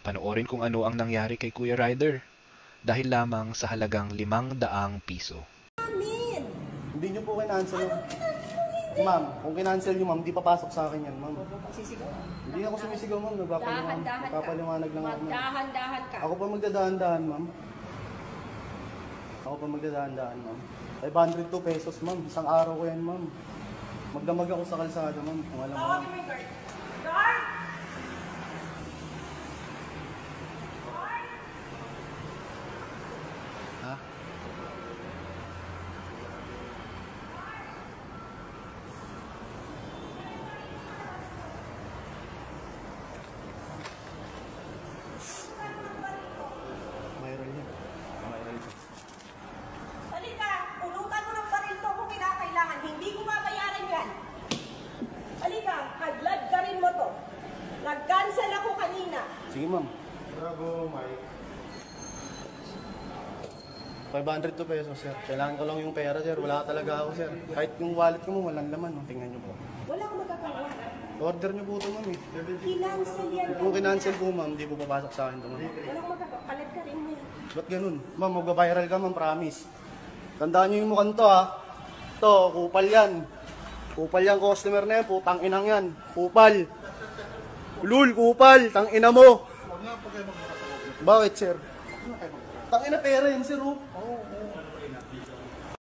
Panoorin kung ano ang nangyari kay Kuya Ryder dahil lamang sa halagang 500 piso. Hindi nyo po kinancel. Ma'am, kung kinancel nyo ma'am, di papasok sa akin yan ma'am. Sisigaw. Hindi ako sumisigaw ma'am, nagpapaliwanag lang ako ma'am. Dahan-dahan ka. Ako pa magdadahan-dahan ma'am. Ako pa magdadahan-dahan ma'am. 502 pesos ma'am, isang araw ko yan ma'am. Magdamag ako sa kalsada ma'am, kung alam mo. Tawagin mo yung guard. Guard! Ha? Mayroon yan. Mayroon yan. Halika, pulutan mo ng baril to kung kinakailangan. Hindi ko mabayaran yan. Halika, haglag ka rin mo to. Nag-cancel ako kanina. Sige ma'am. Bravo, Mike. 502 pesos, sir. Kailangan ko lang yung pera, sir. Wala talaga ako, sir. Kahit yung wallet ko mo, walang laman. Tingnan nyo po. Wala akong magagawa. Order nyo po ito, ma'am. Kinancel yan. Kung kinancel po, ma'am, di po papasok sa akin ito, ma'am. Wala akong magagawa. Palit ka rin mo yan. Ba't ganun? Ma'am, magbabiral ka, ma'am, promise. Tandaan nyo yung mukhang to, ha. Ito, kupal yan. Kupal yan, customer na yan. Putang inang yan. Kupal. Lul, kupal. Tang ina mo. Bakit, sir? Tang ina pera yan, sir, oh.